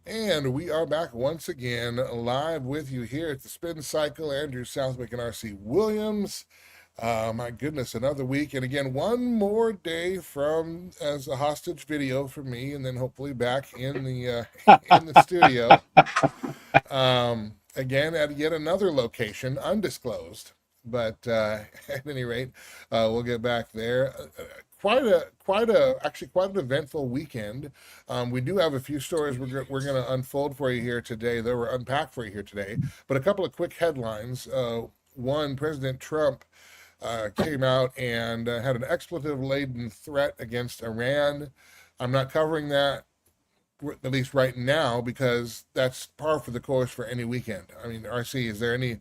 And we are back once again, live with you here at the Spin Cycle. Andrew Southwick and R.C. Williams. My goodness, another week, and again, one more day from as a hostage video for me, and then hopefully back in the in the studio. Again, at yet another location, undisclosed. But at any rate, we'll get back there. Actually quite an eventful weekend. We do have a few stories we're going to unfold for you here today. They were unpacked for you here today, but a couple of quick headlines. One, President Trump came out and had an expletive-laden threat against Iran. I'm not covering that at least right now because that's par for the course for any weekend. I mean, RC, is there any?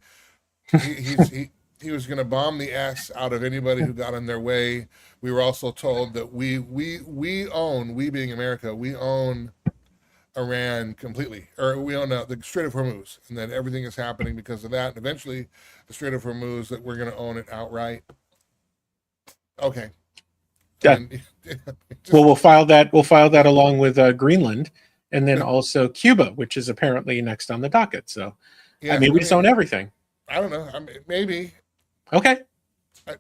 He was going to bomb the S out of anybody who got in their way. We were also told that we being America, we own Iran completely, or we own the Strait of Hormuz, and that everything is happening because of that. And eventually, the Strait of Hormuz, that we're going to own it outright. Okay. Yeah. Well, we'll file that. We'll file that along with Greenland, and then also Cuba, which is apparently next on the docket. So, yeah, I mean, we just own everything. I don't know. I mean, maybe. Okay. All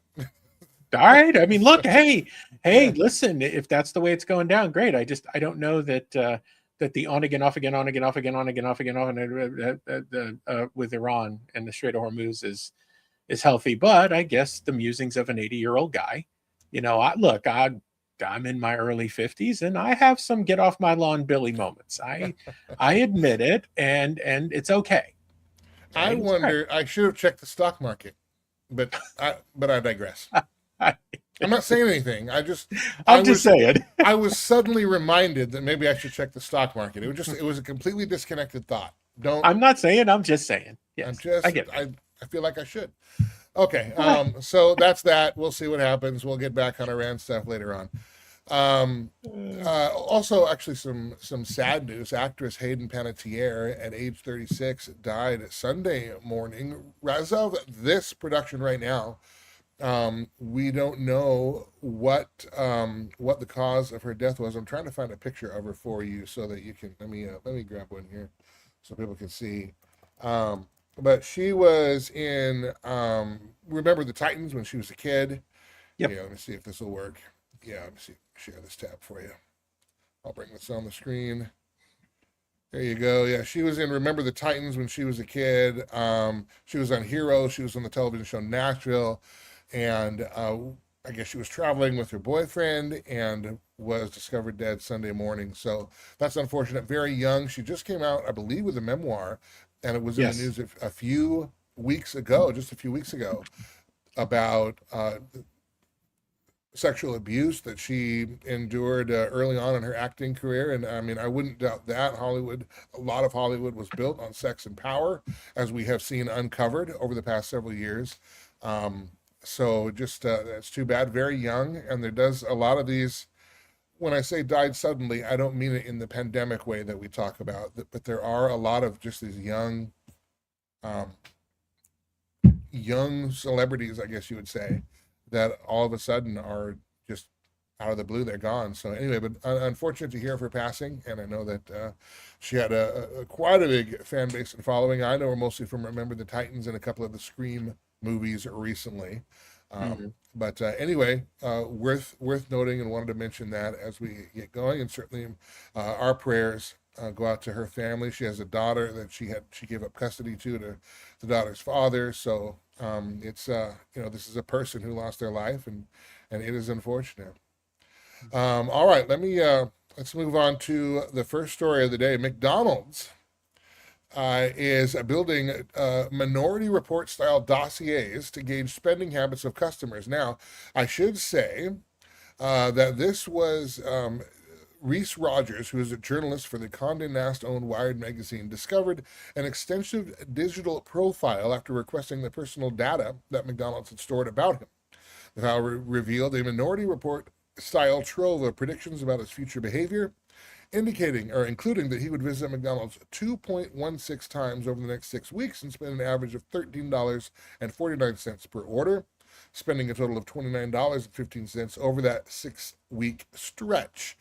right. I mean, look. Hey, listen. If that's the way it's going down, great. I don't know that that the on again, off again, on again, off again, on again, off again, off with Iran and the Strait of Hormuz is healthy. But I guess the musings of an 80-year-old guy. You know, I'm in my early 50s, and I have some get off my lawn Billy moments. I admit it, and it's okay. I wonder. I should have checked the stock market, but I digress. I'm not saying anything. I'm just saying. I was suddenly reminded that maybe I should check the stock market. It was a completely disconnected thought. I'm not saying. I'm just saying. Yes, I get it. I feel like I should. Okay, so that's that. We'll see what happens. We'll get back on Iran stuff later on. Also, actually, some sad news. Actress Hayden Panettiere, at age 36, died Sunday morning. As of this production right now, we don't know what the cause of her death was. I'm trying to find a picture of her for you so that you can let me grab one here so people can see. But she was in Remember the Titans when she was a kid. Yep. Yeah, let me see if this will work. Yeah, let me see. Share this tab for you. I'll bring this on the screen. There you go. Yeah, she was in Remember the Titans when she was a kid. She was on Heroes. She was on the television show Nashville. And I guess she was traveling with her boyfriend and was discovered dead Sunday morning. So that's unfortunate. Very young. She just came out, I believe, with a memoir. And it was in the news just a few weeks ago, about sexual abuse that she endured early on in her acting career. And I mean, I wouldn't doubt that. A lot of Hollywood was built on sex and power, as we have seen uncovered over the past several years. So just, it's too bad, very young. And there does a lot of these, when I say died suddenly, I don't mean it in the pandemic way that we talk about, but there are a lot of just these young celebrities, I guess you would say, that all of a sudden are just out of the blue, they're gone. So anyway, but unfortunate to hear of her passing, and I know that she had quite a big fan base and following. I know her mostly from Remember the Titans and a couple of the Scream movies recently. But anyway, worth noting, and wanted to mention that as we get going. And certainly our prayers go out to her family. She has a daughter that she gave up custody to the daughter's father. So it's this is a person who lost their life, and it is unfortunate. All right, let's move on to the first story of the day. McDonald's is building Minority Report style dossiers to gauge spending habits of customers. Now, I should say that this was Reese Rogers, who is a journalist for the Condé Nast-owned Wired magazine, discovered an extensive digital profile after requesting the personal data that McDonald's had stored about him. The file revealed a Minority Report style trove of predictions about his future behavior, including that he would visit McDonald's 2.16 times over the next 6 weeks and spend an average of $13.49 per order, spending a total of $29.15 over that 6-week stretch.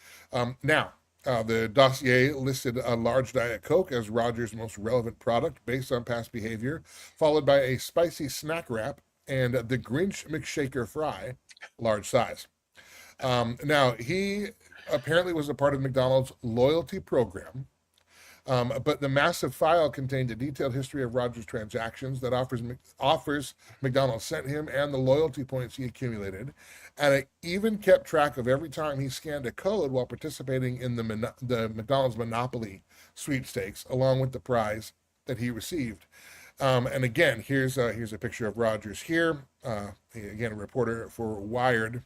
Now, The dossier listed a large Diet Coke as Rogers' most relevant product based on past behavior, followed by a spicy snack wrap and the Grinch McShaker fry, large size. Now, he apparently was a part of McDonald's loyalty program, but the massive file contained a detailed history of Rogers' transactions that offers McDonald's sent him and the loyalty points he accumulated, and it even kept track of every time he scanned a code while participating in the McDonald's Monopoly sweepstakes, along with the prize that he received. And again, here's a picture of Rogers here. Again, a reporter for Wired.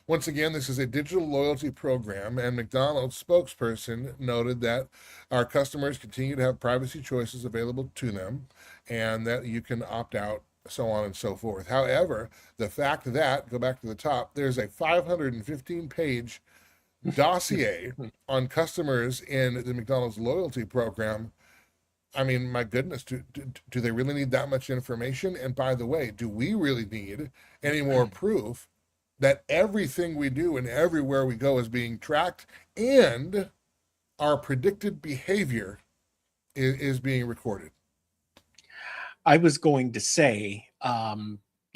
Once again, this is a digital loyalty program, and McDonald's spokesperson noted that our customers continue to have privacy choices available to them and that you can opt out, so on and so forth. However, the fact that, go back to the top, there's a 515-page dossier on customers in the McDonald's loyalty program. I mean, my goodness, do they really need that much information? And by the way, do we really need any more proof that everything we do and everywhere we go is being tracked and our predicted behavior is being recorded? I was going to say,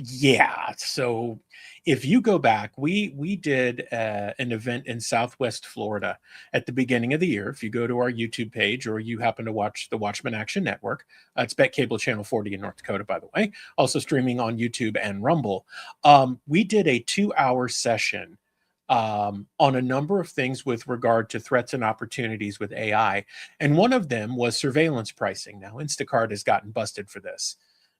yeah. So if you go back, we did an event in Southwest Florida at the beginning of the year. If you go to our YouTube page or you happen to watch the Watchman Action Network, it's Bet Cable Channel 40 in North Dakota, by the way, also streaming on YouTube and Rumble. We did a 2-hour session on a number of things with regard to threats and opportunities with AI. And one of them was surveillance pricing. Now, Instacart has gotten busted for this.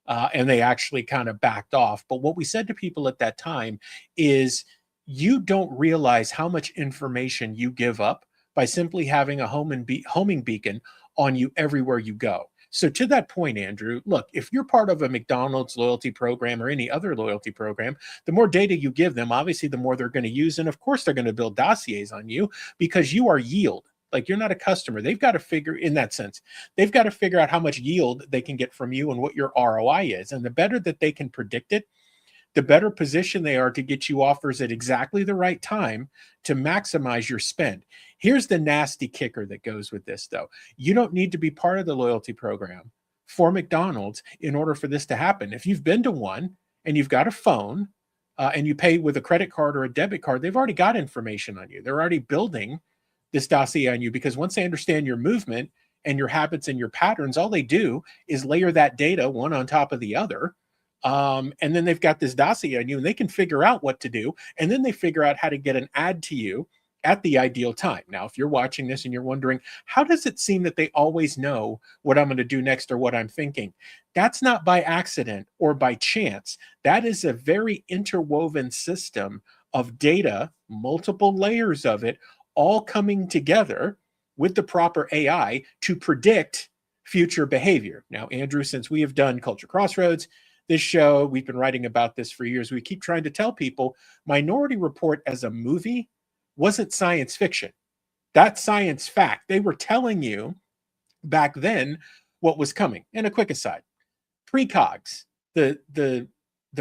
And they actually kind of backed off. But what we said to people at that time is you don't realize how much information you give up by simply having a homing beacon on you everywhere you go. So to that point, Andrew, look, if you're part of a McDonald's loyalty program or any other loyalty program, the more data you give them, obviously, the more they're going to use. And of course, they're going to build dossiers on you because you are yield. Like, you're not a customer. They've got to figure, in that sense, they've got to figure out how much yield they can get from you and what your ROI is. And the better that they can predict it, the better position they are to get you offers at exactly the right time to maximize your spend. Here's the nasty kicker that goes with this, though. You don't need to be part of the loyalty program for McDonald's in order for this to happen. If you've been to one and you've got a phone and you pay with a credit card or a debit card, they've already got information on you. They're already building this dossier on you, because once they understand your movement and your habits and your patterns, all they do is layer that data one on top of the other. And then they've got this dossier on you and they can figure out what to do. And then they figure out how to get an ad to you at the ideal time. Now, if you're watching this and you're wondering, how does it seem that they always know what I'm going to do next or what I'm thinking? That's not by accident or by chance. That is a very interwoven system of data, multiple layers of it, all coming together with the proper AI to predict future behavior. Now, Andrew, since we have done Culture Crossroads, this show, we've been writing about this for years. We keep trying to tell people Minority Report as a movie wasn't science fiction. That's science fact. They were telling you back then what was coming. And a quick aside, precogs, the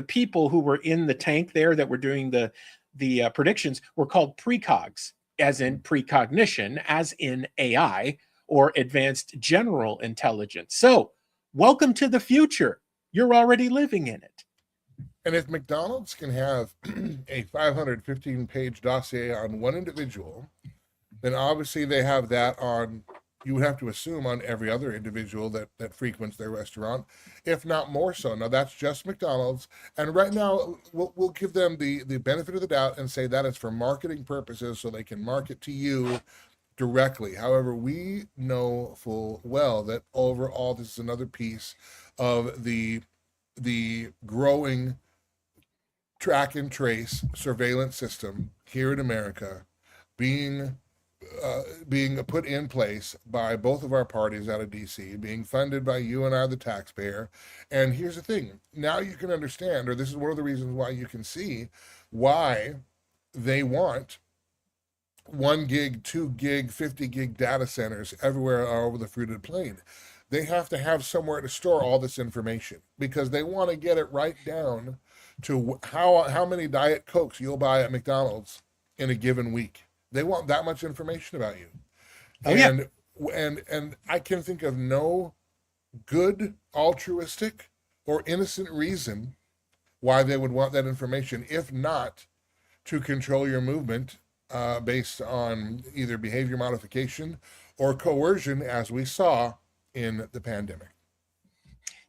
people who were in the tank there that were doing the predictions were called precogs, as in precognition, as in AI or advanced general intelligence. So, welcome to the future. You're already living in it. And if McDonald's can have a 515-page dossier on one individual, then obviously they have that on, you would have to assume, on every other individual that frequents their restaurant, if not more so. Now, that's just McDonald's. And right now, we'll give them the benefit of the doubt and say that it's for marketing purposes so they can market to you directly. However, we know full well that overall, this is another piece of the growing track and trace surveillance system here in America being put in place by both of our parties out of DC, being funded by you and I, the taxpayer. And here's the thing. Now you can understand, or this is one of the reasons why you can see why they want 1 gig, 2 gig, 50 gig data centers everywhere all over the fruited plain. They have to have somewhere to store all this information because they want to get it right down to how many Diet Cokes you'll buy at McDonald's in a given week. They want that much information about you. Oh yeah. And I can think of no good, altruistic, or innocent reason why they would want that information, if not to control your movement based on either behavior modification or coercion, as we saw in the pandemic.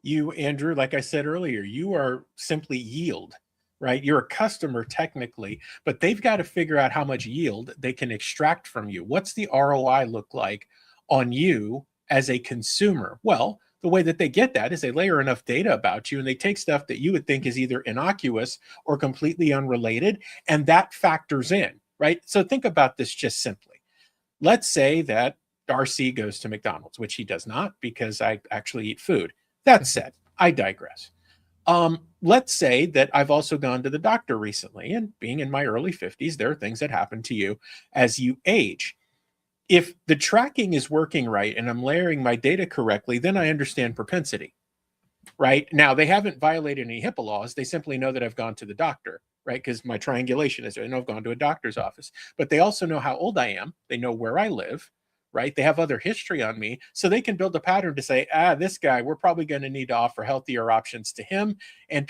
You, Andrew, like I said earlier, you are simply yield, right? You're a customer technically, but they've got to figure out how much yield they can extract from you. What's the ROI look like on you as a consumer? Well, the way that they get that is they layer enough data about you and they take stuff that you would think is either innocuous or completely unrelated, and that factors in, right? So think about this just simply. Let's say that Darcy goes to McDonald's, which he does not because I actually eat food. That said, I digress. Let's say that I've also gone to the doctor recently, and being in my early 50s, there are things that happen to you as you age. If the tracking is working right and I'm layering my data correctly, then I understand propensity, right? Now, they haven't violated any HIPAA laws. They simply know that I've gone to the doctor, right? Because my triangulation is, I know I've gone to a doctor's office. But they also know how old I am. They know where I live, right? They have other history on me. So they can build a pattern to say, this guy, we're probably going to need to offer healthier options to him and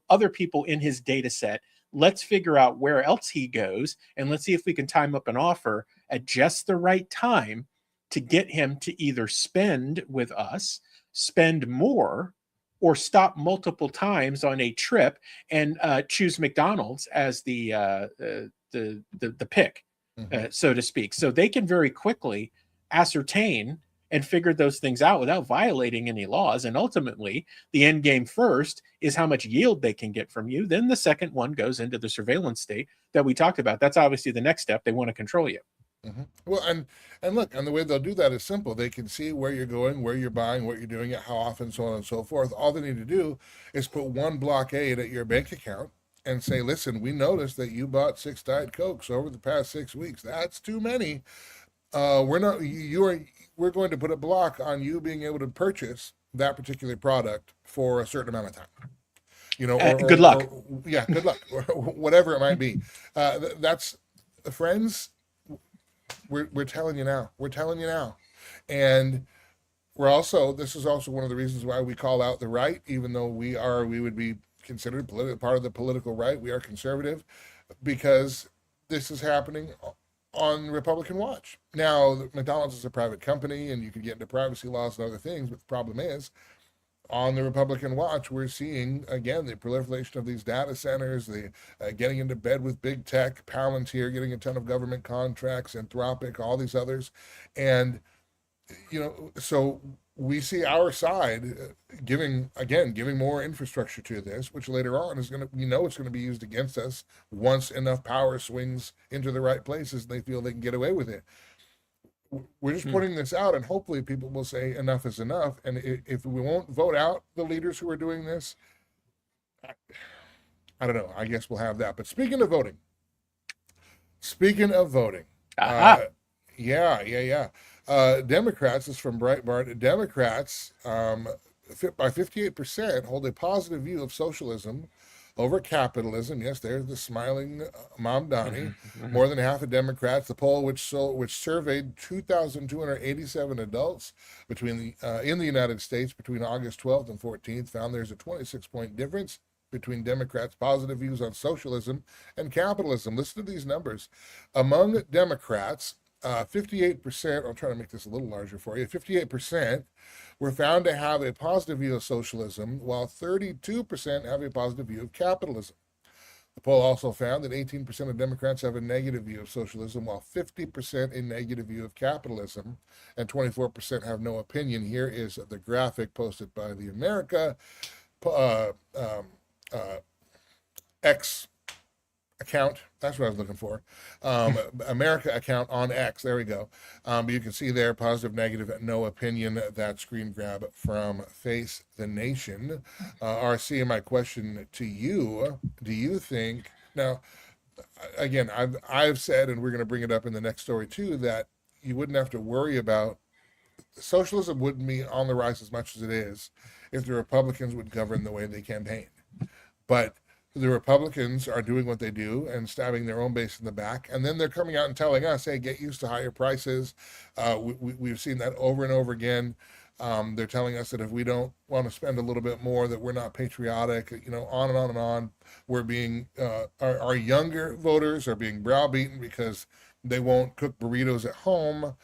other people in his data set. Let's figure out where else he goes, and let's see if we can time up an offer at just the right time to get him to either spend with us, spend more, or stop multiple times on a trip and choose McDonald's as the pick, so to speak. So they can very quickly ascertain and figure those things out without violating any laws. And ultimately, the end game first is how much yield they can get from you. Then the second one goes into the surveillance state that we talked about. That's obviously the next step. They want to control you. Well, and look, and the way they'll do that is simple. They can see where you're going, where you're buying, what you're doing it, how often, so on and so forth. All they need to do is put one blockade at your bank account and say, listen, we noticed that you bought 6 Diet Cokes over the past 6 weeks. That's too many. We're going to put a block on you being able to purchase that particular product for a certain amount of time. Good luck. Good luck, or whatever it might be. That's, friends. We're telling you now. We're telling you now, and this is also one of the reasons why we call out the right, even though we would be considered part of the political right. We are conservative because this is happening on Republican watch. Now, McDonald's is a private company and you can get into privacy laws and other things, but the problem is, on the Republican watch, we're seeing, again, the proliferation of these data centers, the getting into bed with big tech, Palantir getting a ton of government contracts, Anthropic, all these others. And, so we see our side giving more infrastructure to this, which later on it's going to be used against us once enough power swings into the right places and they feel they can get away with it. We're just putting this out, and hopefully people will say enough is enough. And if we won't vote out the leaders who are doing this, I don't know. I guess we'll have that. But speaking of voting, Democrats, this is from Breitbart. Democrats, by 58%, hold a positive view of socialism over capitalism. Yes, there's the smiling Mom Donnie. More than half of Democrats. The poll, which surveyed 2,287 adults in the United States between August 12th and 14th, found there's a 26-point difference between Democrats' positive views on socialism and capitalism. Listen to these numbers. Among Democrats, 58%, I'll try to make this a little larger for you, 58% were found to have a positive view of socialism, while 32% have a positive view of capitalism. The poll also found that 18% of Democrats have a negative view of socialism, while 50% a negative view of capitalism, and 24% have no opinion. Here is the graphic posted by the America X account. That's what I was looking for. America account on X. There we go. But you can see there, positive, negative, no opinion. That screen grab from Face the Nation. RC, my question to you, do you think, now, again, I've said, and we're going to bring it up in the next story too, that you wouldn't have to worry about, socialism wouldn't be on the rise as much as it is if the Republicans would govern the way they campaign. But the Republicans are doing what they do and stabbing their own base in the back. And then they're coming out and telling us, hey, get used to higher prices. We've seen that over and over again. They're telling us that if we don't want to spend a little bit more, that we're not patriotic, on and on and on. We're being, our younger voters are being browbeaten because they won't cook burritos at home.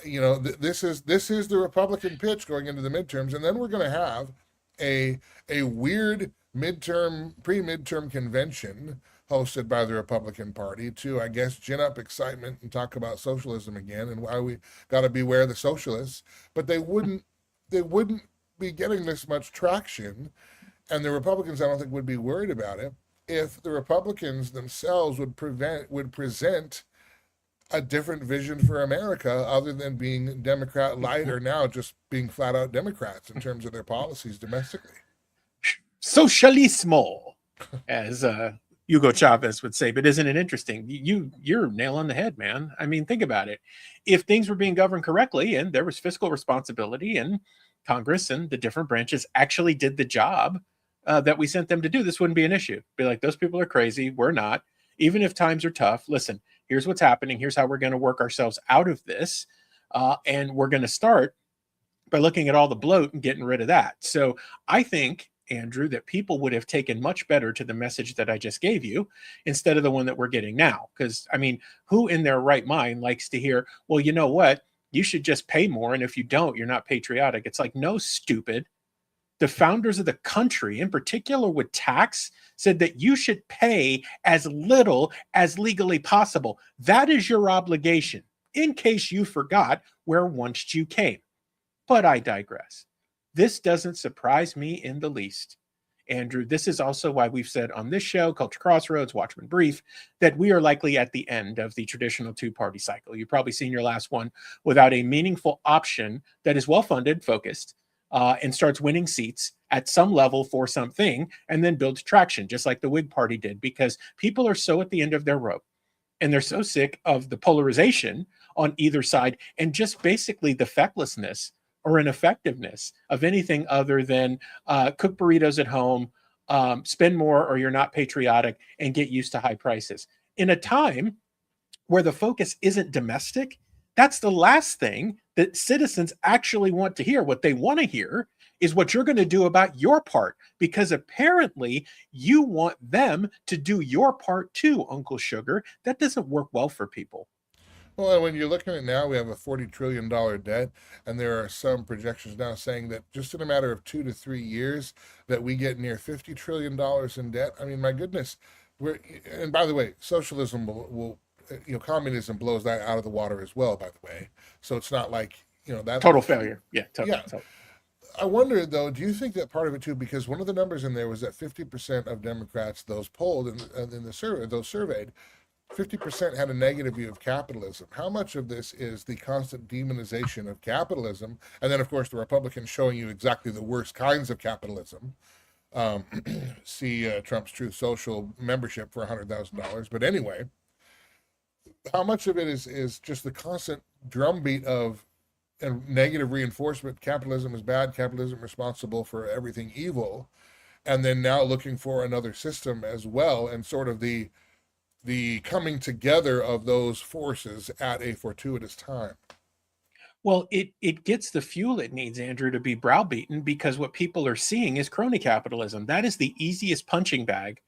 This is the Republican pitch going into the midterms. And then we're going to have a weird pre-midterm convention hosted by the Republican Party to, I guess, gin up excitement and talk about socialism again and why we got to beware the socialists. But they wouldn't be getting this much traction, and the Republicans, I don't think, would be worried about it if the Republicans themselves would present a different vision for America other than being Democrat light or now just being flat out Democrats in terms of their policies domestically. Socialismo, as Hugo Chavez would say. But isn't it interesting? You're nail on the head, man. I mean, think about it. If things were being governed correctly and there was fiscal responsibility and Congress and the different branches actually did the job that we sent them to do, this wouldn't be an issue. Be like, those people are crazy. We're not. Even if times are tough, listen, here's what's happening. Here's how we're going to work ourselves out of this. And we're going to start by looking at all the bloat and getting rid of that. So I think, Andrew, that people would have taken much better to the message that I just gave you instead of the one that we're getting now. Because, I mean, who in their right mind likes to hear, well, you know what? You should just pay more. And if you don't, you're not patriotic. It's like, no, stupid. The founders of the country, in particular with tax, said that you should pay as little as legally possible. That is your obligation, in case you forgot where once you came. But I digress. This doesn't surprise me in the least. Andrew, this is also why we've said on this show, Culture Crossroads, Watchman Brief, that we are likely at the end of the traditional two-party cycle. You've probably seen your last one without a meaningful option that is well-funded, focused, and starts winning seats at some level for something and then builds traction, just like the Whig Party did, because people are so at the end of their rope and they're so sick of the polarization on either side and just basically the fecklessness or ineffectiveness of anything other than cook burritos at home, spend more or you're not patriotic, and get used to high prices. In a time where the focus isn't domestic, that's the last thing that citizens actually want to hear. What they want to hear is what you're going to do about your part, because apparently you want them to do your part too, Uncle Sugar. That doesn't work well for people. Well, when you're looking at now, we have a $40 trillion debt, and there are some projections now saying that just in a matter of 2 to 3 years, that we get near $50 trillion in debt. I mean, my goodness. And by the way, socialism will communism blows that out of the water as well, by the way. So it's not like, that total failure. Yeah. Yeah. I wonder, though, do you think that part of it, too, because one of the numbers in there was that 50% of Democrats, those polled in the survey, those surveyed, 50% had a negative view of capitalism. How much of this is the constant demonization of capitalism? And then, of course, the Republicans showing you exactly the worst kinds of capitalism. See Trump's Truth Social membership for $100,000. But anyway, how much of it is just the constant drumbeat of and negative reinforcement? Capitalism is bad. Capitalism responsible for everything evil. And then now looking for another system as well, and sort of the coming together of those forces at a fortuitous time. Well, it gets the fuel it needs, Andrew, to be browbeaten, because what people are seeing is crony capitalism. That is the easiest punching bag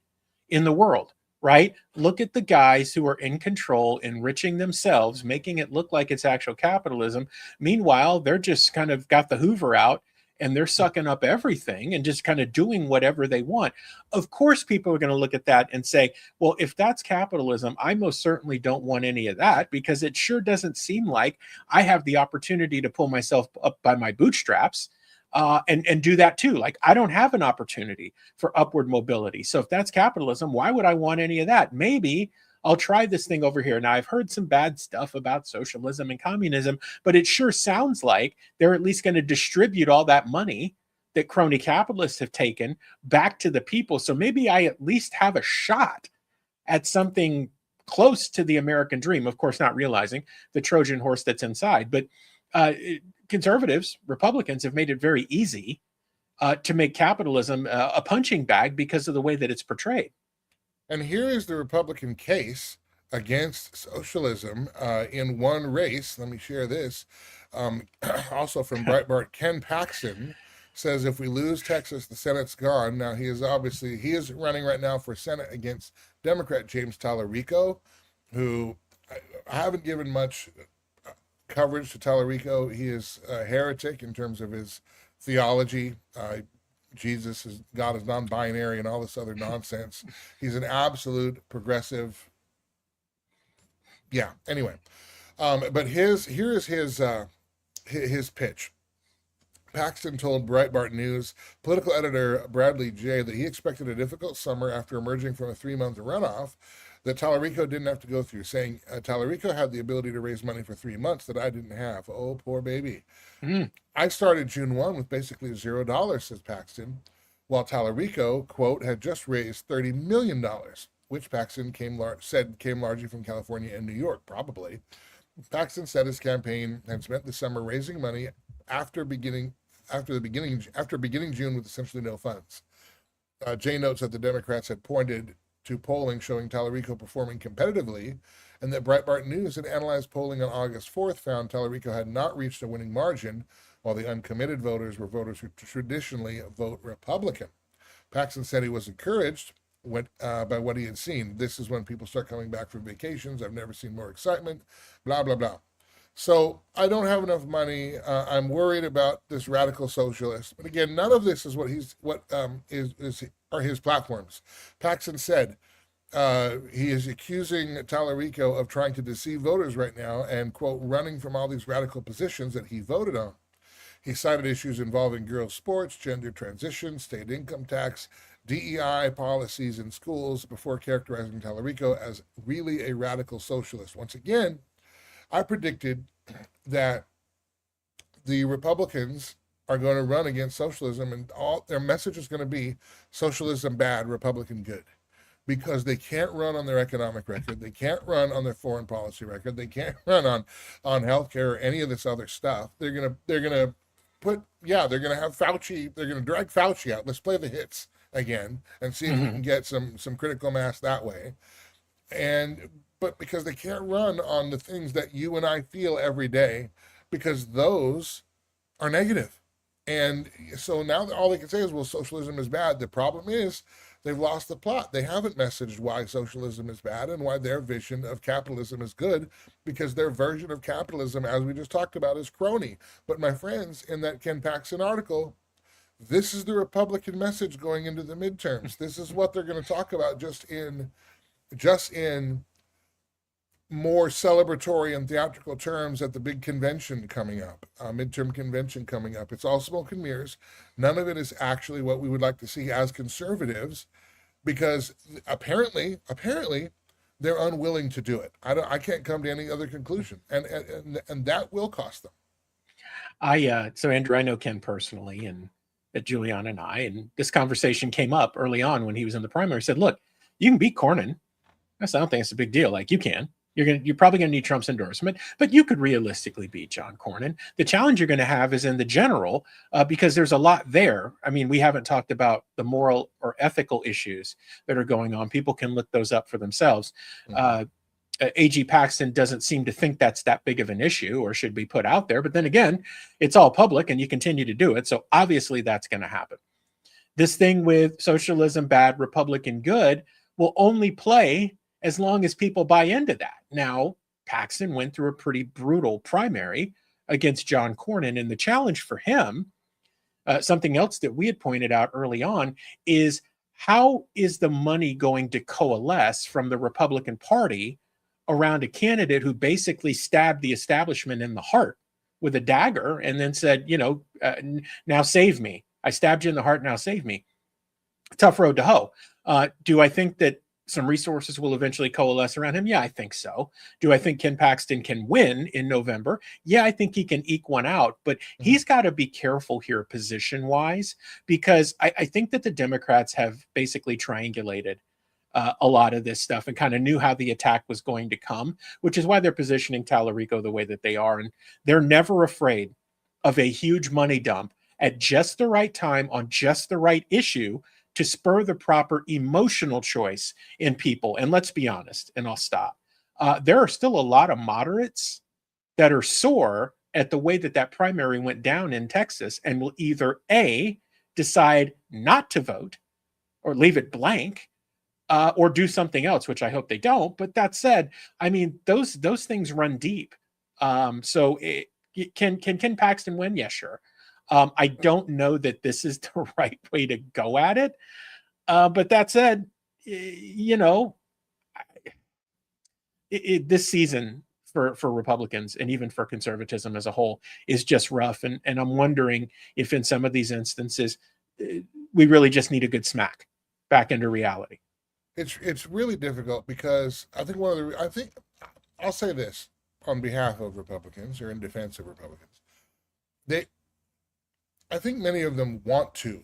in the world, right? Look at the guys who are in control, enriching themselves, making it look like it's actual capitalism. Meanwhile, they're just kind of got the Hoover out and they're sucking up everything and just kind of doing whatever they want. Of course, people are going to look at that and say, well, if that's capitalism, I most certainly don't want any of that, because it sure doesn't seem like I have the opportunity to pull myself up by my bootstraps and do that too. Like, I don't have an opportunity for upward mobility. So if that's capitalism, why would I want any of that? Maybe I'll try this thing over here. Now, I've heard some bad stuff about socialism and communism, but it sure sounds like they're at least going to distribute all that money that crony capitalists have taken back to the people. So maybe I at least have a shot at something close to the American dream. Of course, not realizing the Trojan horse that's inside. But conservatives, Republicans have made it very easy to make capitalism a punching bag because of the way that it's portrayed. And here is the Republican case against socialism in one race. Let me share this. Also from Breitbart, Ken Paxton says if we lose Texas, the Senate's gone. Now he is running right now for Senate against Democrat James Tallarico, who I haven't given much coverage to Tallarico. He is a heretic in terms of his theology. God is non-binary and all this other nonsense. He's an absolute progressive. Yeah. Anyway, but here is his pitch. Paxton told Breitbart News political editor Bradley Jay that he expected a difficult summer after emerging from a 3-month runoff that Tallarico didn't have to go through, saying Tallarico had the ability to raise money for 3 months that I didn't have. Oh, poor baby. I started June 1 with basically $0, says Paxton, while Tallarico, quote, had just raised $30 million, which Paxton said came largely from California and New York, probably. Paxton said his campaign had spent the summer raising money after beginning June with essentially no funds. Jay notes that the Democrats had pointed to polling showing Tallarico performing competitively, and that Breitbart News had analyzed polling on August 4th found Tallarico had not reached a winning margin, while the uncommitted voters were voters who traditionally vote Republican. Paxton said he was encouraged by what he had seen. This is when people start coming back from vacations. I've never seen more excitement, blah, blah, blah. So I don't have enough money. I'm worried about this radical socialist. But again, none of this is are his platforms. Paxton said he is accusing Tallarico of trying to deceive voters right now and, quote, running from all these radical positions that he voted on. He cited issues involving girls' sports, gender transition, state income tax, DEI policies in schools before characterizing Tallarico as really a radical socialist. Once again, I predicted that the Republicans are going to run against socialism, and all their message is going to be socialism bad, Republican good, because they can't run on their economic record, they can't run on their foreign policy record, they can't run on healthcare or any of this other stuff. They're gonna have Fauci. They're gonna drag Fauci out. Let's play the hits again and see if we can get some critical mass that way. But because they can't run on the things that you and I feel every day, because those are negative. And so now all they can say is, well, socialism is bad. The problem is they've lost the plot. They haven't messaged why socialism is bad and why their vision of capitalism is good, because their version of capitalism, as we just talked about, is crony. But my friends, in that Ken Paxton article, this is the Republican message going into the midterms. This is what they're going to talk about just in more celebratory and theatrical terms at the big convention coming up, midterm convention coming up. It's all smoke and mirrors. None of it is actually what we would like to see as conservatives, because apparently they're unwilling to do it. I can't come to any other conclusion, and that will cost them. So Andrew, I know Ken personally, and at Juliana and this conversation came up early on when he was in the primary. He said, look, you can beat Cornyn. I don't think it's a big deal. Like, you can. You're probably going to need Trump's endorsement, but you could realistically beat John Cornyn. The challenge you're going to have is in the general, because there's a lot there. I mean, we haven't talked about the moral or ethical issues that are going on. People can look those up for themselves. AG Paxton doesn't seem to think that's that big of an issue or should be put out there. But then again, it's all public and you continue to do it. So obviously that's going to happen. This thing with socialism bad, Republican good will only play as long as people buy into that. Now, Paxton went through a pretty brutal primary against John Cornyn, and the challenge for him, something else that we had pointed out early on, is how is the money going to coalesce from the Republican Party around a candidate who basically stabbed the establishment in the heart with a dagger and then said, now save me. I stabbed you in the heart, now save me. Tough road to hoe. Do I think that some resources will eventually coalesce around him? Yeah, I think so. Do I think Ken Paxton can win in November? Yeah, I think he can eke one out, but he's got to be careful here position-wise, because I think that the Democrats have basically triangulated a lot of this stuff and kind of knew how the attack was going to come, which is why they're positioning Tallarico the way that they are. And they're never afraid of a huge money dump at just the right time on just the right issue to spur the proper emotional choice in people. And let's be honest, and I'll stop. There are still a lot of moderates that are sore at the way that primary went down in Texas and will either A, decide not to vote or leave it blank, or do something else, which I hope they don't. But that said, I mean, those things run deep. So can Ken Paxton win? Yeah, sure. I don't know that this is the right way to go at it. But that said, you know, this season for Republicans and even for conservatism as a whole is just rough. And I'm wondering if in some of these instances, we really just need a good smack back into reality. It's really difficult because I think I'll say this on behalf of Republicans or in defense of Republicans. I think many of them want to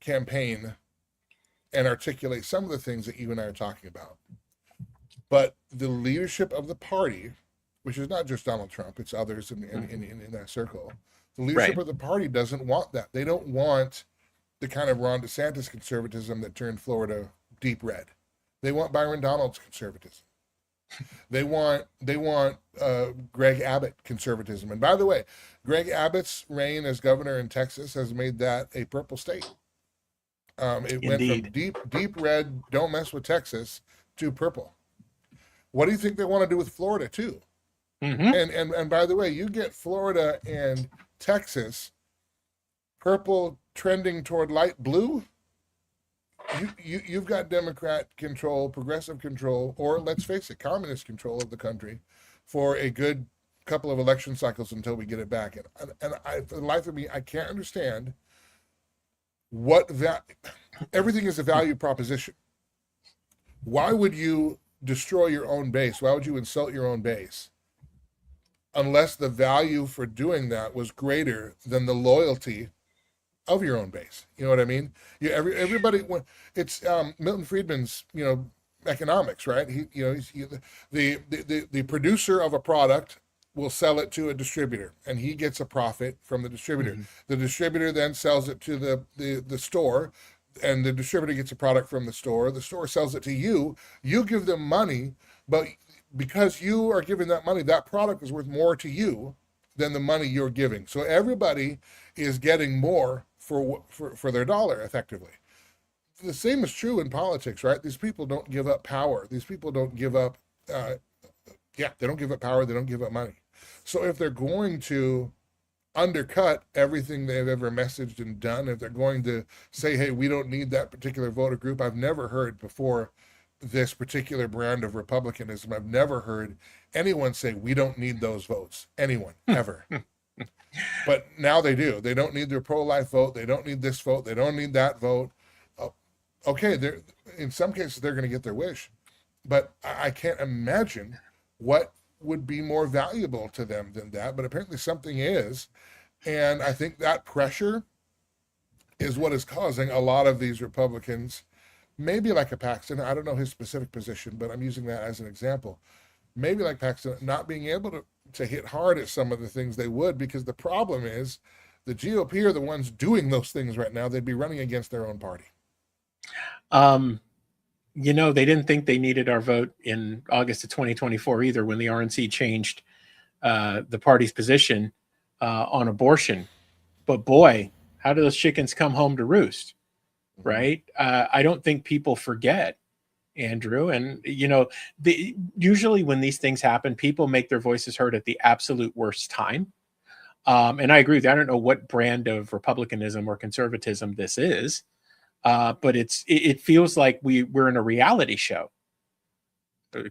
campaign and articulate some of the things that you and I are talking about. But the leadership of the party, which is not just Donald Trump, it's others in that circle, the leadership of the party doesn't want that. They don't want the kind of Ron DeSantis conservatism that turned Florida deep red. They want Byron Donalds conservatism. They want Greg Abbott conservatism. And by the way, Greg Abbott's reign as governor in Texas has made that a purple state. It went from deep red, don't mess with Texas, to purple. What do you think they want to do with Florida too? Mm-hmm. And by the way, you get Florida and Texas purple trending toward light blue. You've got Democrat control, progressive control, or let's face it, communist control of the country for a good couple of election cycles until we get it back. And for the life of me, I can't understand everything is a value proposition. Why would you destroy your own base? Why would you insult your own base? Unless the value for doing that was greater than the loyalty of your own base. You know what I mean? Everybody, it's Milton Friedman's, economics, right? The producer of a product will sell it to a distributor, and he gets a profit from the distributor. Mm-hmm. The distributor then sells it to the store, and the distributor gets a product from the store. The store sells it to you. You give them money, but because you are giving that money, that product is worth more to you than the money you're giving. So everybody is getting more for their dollar, effectively. The same is true in politics, right? These people don't give up power. These people don't give up, they don't give up power. They don't give up money. So if they're going to undercut everything they've ever messaged and done, if they're going to say, hey, we don't need that particular voter group, I've never heard before this particular brand of republicanism, I've never heard anyone say we don't need those votes. Anyone, ever. But now they do. They don't need their pro-life vote. They don't need this vote. They don't need that vote. Okay, in some cases, they're going to get their wish. But I can't imagine what would be more valuable to them than that. But apparently something is. And I think that pressure is what is causing a lot of these Republicans, maybe like a Paxton, I don't know his specific position, but I'm using that as an example, maybe like Paxton, not being able to hit hard at some of the things they would, because the problem is the GOP are the ones doing those things right now. They'd be running against their own party. They didn't think they needed our vote in August of 2024 either, when the RNC changed the party's position on abortion. But boy, how do those chickens come home to roost, right? I don't think people forget, Andrew. And, usually when these things happen, people make their voices heard at the absolute worst time. And I agree with you. I don't know what brand of republicanism or conservatism this is, but it feels like we're in a reality show.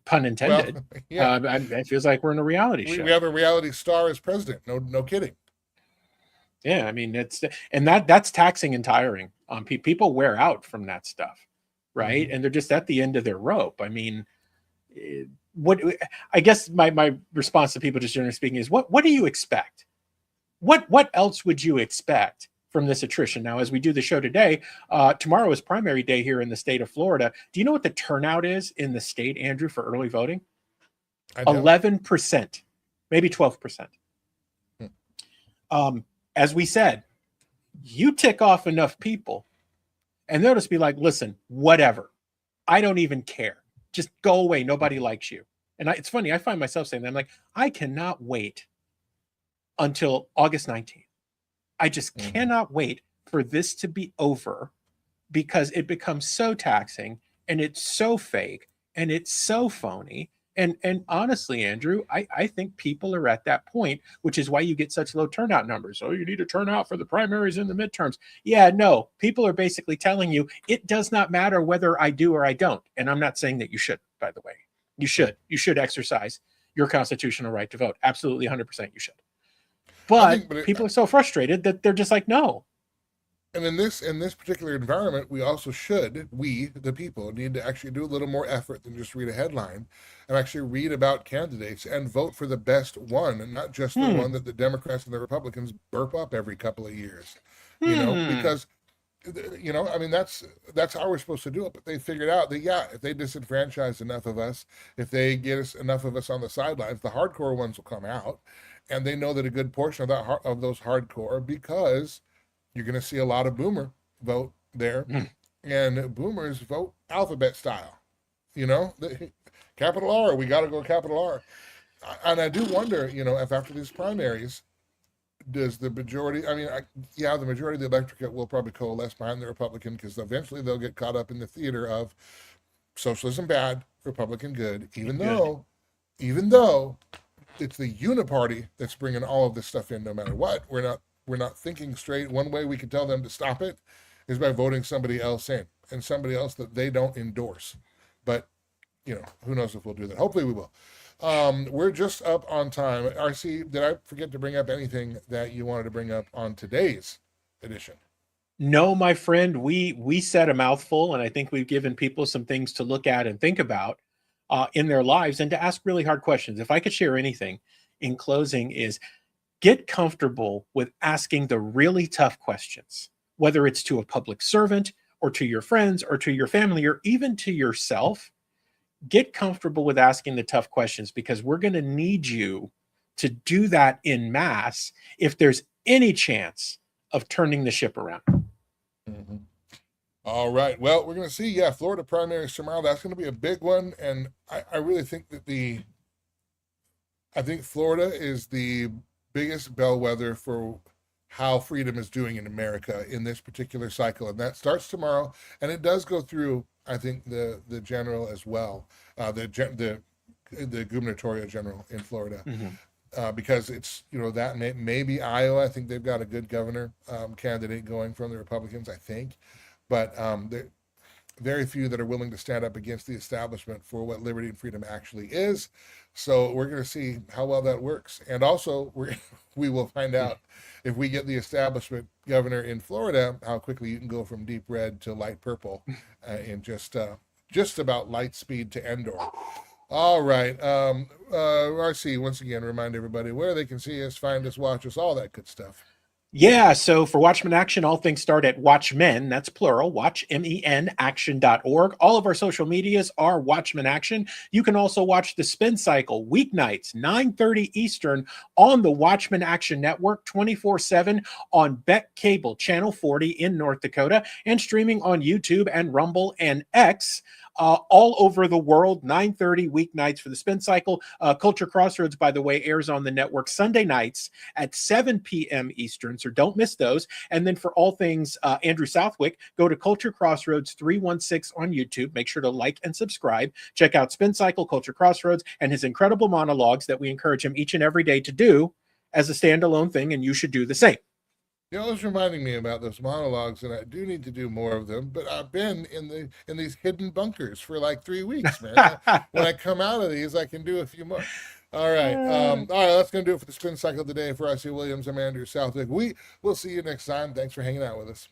Pun intended. Well, yeah. It feels like we're in a reality show. We have a reality star as president. No kidding. Yeah, I mean, that's taxing and tiring on people. People wear out from that stuff, right? Mm-hmm. And they're just at the end of their rope. I mean, I guess my response to people, just generally speaking, is what do you expect? What else would you expect from this attrition? Now, as we do the show today, tomorrow is primary day here in the state of Florida. Do you know what the turnout is in the state, Andrew, for early voting? 11%, maybe 12%. As we said, you tick off enough people, And they'll just be like, listen, whatever. I don't even care. Just go away. Nobody likes you. And it's funny. I find myself saying that. I'm like, I cannot wait until August 19th. I just cannot wait for this to be over, because it becomes so taxing and it's so fake and it's so phony. And honestly, Andrew, I think people are at that point, which is why you get such low turnout numbers. Oh, you need to turn out for the primaries and the midterms. Yeah, no, people are basically telling you it does not matter whether I do or I don't. And I'm not saying that you should, by the way. You should exercise your constitutional right to vote. Absolutely 100% you should. But people are so frustrated that they're just like, no. And in this particular environment, we the people, need to actually do a little more effort than just read a headline, and actually read about candidates and vote for the best one, and not just the one that the Democrats and the Republicans burp up every couple of years. Because I mean, that's how we're supposed to do it. But they figured out that, if they disenfranchise enough of us, if they get enough of us on the sidelines, the hardcore ones will come out, and they know that a good portion of those hardcore, because you're going to see a lot of boomer vote there, and boomers vote alphabet style, capital R, we got to go capital R. And I do wonder, if after these primaries, does the majority, the majority of the electorate will probably coalesce behind the Republican, because eventually they'll get caught up in the theater of socialism bad, Republican good, even though it's the uniparty that's bringing all of this stuff in no matter what. We're not thinking straight. One way we can tell them to stop it is by voting somebody else in, and somebody else that they don't endorse. But, who knows if we'll do that. Hopefully we will. We're just up on time. RC, did I forget to bring up anything that you wanted to bring up on today's edition? No, my friend, we said a mouthful, and I think we've given people some things to look at and think about in their lives, and to ask really hard questions. If I could share anything in closing, is get comfortable with asking the really tough questions, whether it's to a public servant or to your friends or to your family or even to yourself. Get comfortable with asking the tough questions, because we're going to need you to do that in mass if there's any chance of turning the ship around. Mm-hmm. All right. Well, we're going to see, Florida primaries tomorrow. That's going to be a big one. And I really think that I think Florida is the biggest bellwether for how freedom is doing in America in this particular cycle. And that starts tomorrow. And it does go through, I think, the general as well, the gubernatorial general in Florida. Because it's, that maybe Iowa. I think they've got a good governor candidate going from the Republicans, I think. But there very few that are willing to stand up against the establishment for what liberty and freedom actually is. So we're going to see how well that works. And also, we will find out, if we get the establishment governor in Florida, how quickly you can go from deep red to light purple in just about light speed to Endor. All right. RC, once again, remind everybody where they can see us, find us, watch us, all that good stuff. Yeah, so for Watchmen Action, all things start at Watchmen, that's plural, watchmen action.org. All of our social medias are Watchmen Action. You can also watch The Spin Cycle weeknights, 9:30 Eastern on the Watchmen Action Network, 24/7 on Beck Cable, Channel 40 in North Dakota, and streaming on YouTube and Rumble and X. All over the world, 9:30 weeknights for The Spin Cycle. Culture Crossroads, by the way, airs on the network Sunday nights at 7 p.m. Eastern, so don't miss those. And then for all things Andrew Southwick, go to Culture Crossroads 316 on YouTube. Make sure to like and subscribe. Check out Spin Cycle, Culture Crossroads, and his incredible monologues that we encourage him each and every day to do as a standalone thing, and you should do the same. It was reminding me about those monologues, and I do need to do more of them. But I've been in these hidden bunkers for like 3 weeks, man. When I come out of these, I can do a few more. All right. All right, that's going to do it for the Spin Cycle today. For RC Williams, I'm Andrew Southwick. We'll see you next time. Thanks for hanging out with us.